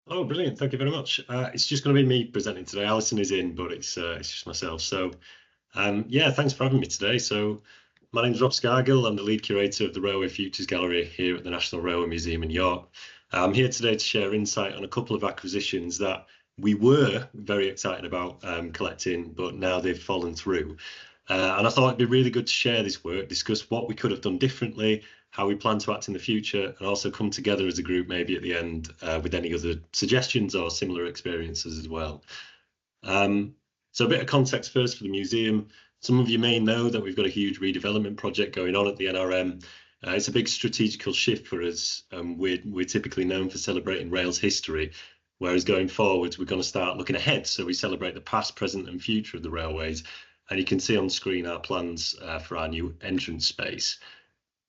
Oh, brilliant. Thank you very much. It's just going to be me presenting today. Alison is in, but it's just myself. Yeah, thanks for having me today. So, my name's Rob Scargill. I'm the lead curator of the Railway Futures Gallery here at the National Railway Museum in York. I'm here today to share insight on a couple of acquisitions that we were very excited about collecting, but now they've fallen through. And I thought it'd be really good to share this work, discuss what we could have done differently, how we plan to act in the future, and also come together as a group maybe at the end with any other suggestions or similar experiences as well. So a bit of context first for the museum. Some of you may know that we've got a huge redevelopment project going on at the NRM. It's a big strategical shift for us. We're typically known for celebrating rail's history, whereas going forwards, we're going to start looking ahead. So we celebrate the past, present and future of the railways. And you can see on screen our plans for our new entrance space.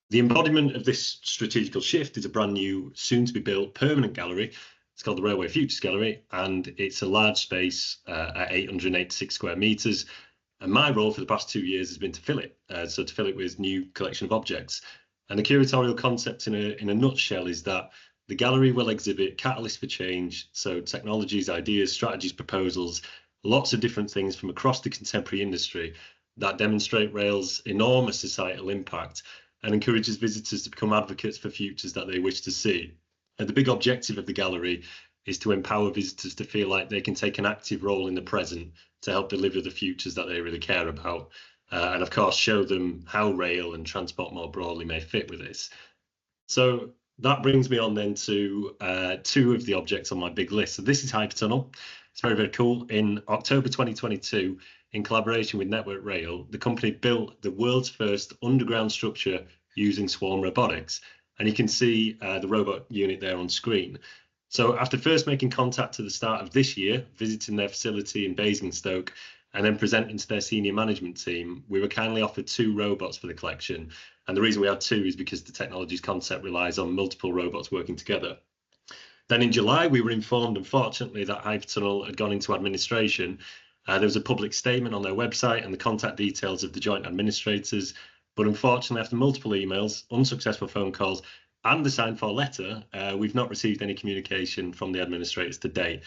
The embodiment of this strategical shift is a brand new, soon to be built permanent gallery. It's called the Railway Futures Gallery, and it's a large space at 886 square metres. And my role for the past 2 years has been to fill it, so to fill it with new collection of objects. And the curatorial concept in a nutshell is that the gallery will exhibit catalysts for change, so technologies, ideas, strategies, proposals, lots of different things from across the contemporary industry that demonstrate rail's enormous societal impact and encourages visitors to become advocates for futures that they wish to see. And the big objective of the gallery is to empower visitors to feel like they can take an active role in the present to help deliver the futures that they really care about. And of course, show them how rail and transport more broadly may fit with this. So that brings me on then to two of the objects on my big list. So this is Hypertunnel. It's very, very cool. In October 2022, in collaboration with Network Rail, the company built the world's first underground structure using swarm robotics. And you can see the robot unit there on screen. So after first making contact at the start of this year, visiting their facility in Basingstoke, and then presenting to their senior management team, we were kindly offered 2 robots for the collection. And the reason we had 2 is because the technology's concept relies on multiple robots working together. Then in July, we were informed, unfortunately, that Hypertunnel had gone into administration. There was a public statement on their website and the contact details of the joint administrators. But unfortunately, after multiple emails, unsuccessful phone calls, and the signed for letter, we've not received any communication from the administrators to date.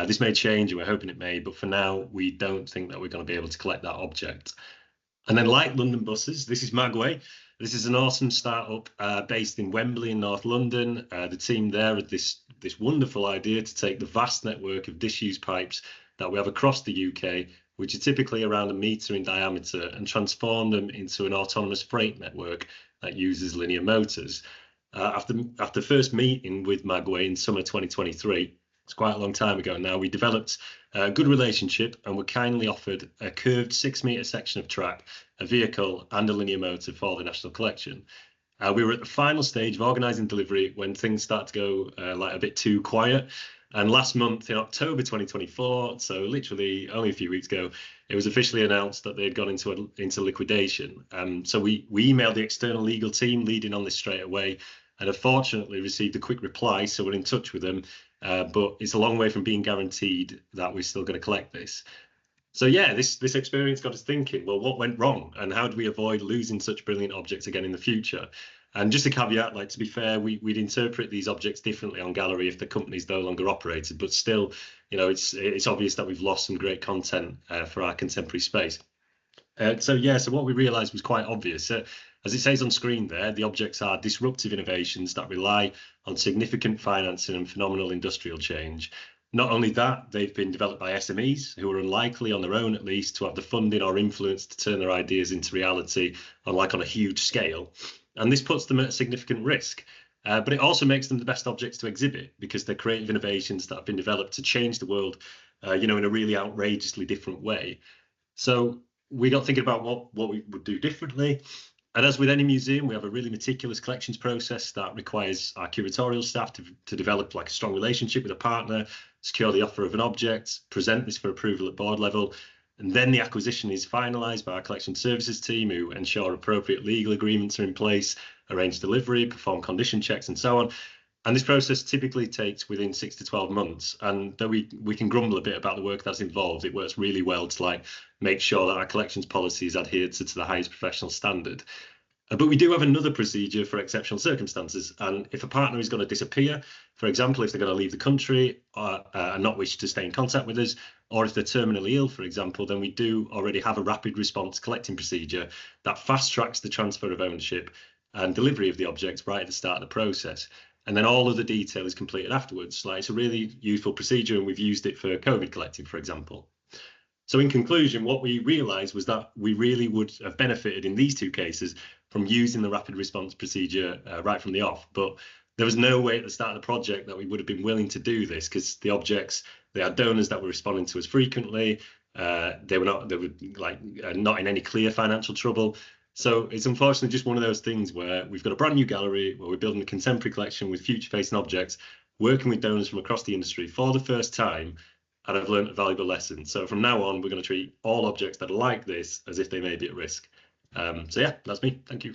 This may change, and we're hoping it may, but for now, we don't think that we're going to be able to collect that object. And then like London Buses, this is Magway. This is an awesome startup based in Wembley in North London. The team there had this wonderful idea to take the vast network of disused pipes that we have across the UK, which are typically around 1 metre in diameter, and transform them into an autonomous freight network that uses linear motors. After first meeting with Magway in summer 2023, it's quite a long time ago now, we developed a good relationship and were kindly offered a curved 6-metre section of track, a vehicle and a linear motor for the National Collection. We were at the final stage of organising delivery when things started to go like a bit too quiet. And last month in October 2024, so literally only a few weeks ago, it was officially announced that they had gone into liquidation. So we emailed the external legal team leading on this straight away, and have fortunately received a quick reply, so we're in touch with them. But it's a long way from being guaranteed that we're still going to collect this. So yeah, this experience got us thinking, well, what went wrong and how do we avoid losing such brilliant objects again in the future? And just a caveat, like, to be fair, we'd interpret these objects differently on gallery if the company's no longer operated, but still, you know, it's obvious that we've lost some great content for our contemporary space. So what we realised was quite obvious. As it says on screen there, the objects are disruptive innovations that rely on significant financing and phenomenal industrial change. Not only that, they've been developed by SMEs who are unlikely, on their own at least, to have the funding or influence to turn their ideas into reality on a huge scale. And this puts them at a significant risk. But it also makes them the best objects to exhibit because they're creative innovations that have been developed to change the world, in a really outrageously different way. So we got thinking about what we would do differently. And as with any museum, we have a really meticulous collections process that requires our curatorial staff to develop like a strong relationship with a partner, secure the offer of an object, present this for approval at board level, and then the acquisition is finalised by our collection services team, who ensure appropriate legal agreements are in place, arrange delivery, perform condition checks, and so on. And this process typically takes within 6 to 12 months. And though we can grumble a bit about the work that's involved, it works really well to make sure that our collections policy is adhered to the highest professional standard. But we do have another procedure for exceptional circumstances. And if a partner is going to disappear, for example, if they're going to leave the country and not wish to stay in contact with us, or if they're terminally ill, for example, then we do already have a rapid response collecting procedure that fast tracks the transfer of ownership and delivery of the objects right at the start of the process. And then all of the detail is completed afterwards. Like, it's a really useful procedure, and we've used it for COVID collecting, for example. So in conclusion, what we realised was that we really would have benefited in these two cases from using the rapid response procedure right from the off. But there was no way at the start of the project that we would have been willing to do this, because the objects, they had donors that were responding to us frequently. They were not in any clear financial trouble. So it's unfortunately just one of those things where we've got a brand new gallery where we're building a contemporary collection with future facing objects, working with donors from across the industry for the first time. And I've learned a valuable lesson. So from now on, we're going to treat all objects that are like this as if they may be at risk. So yeah, that's me. Thank you.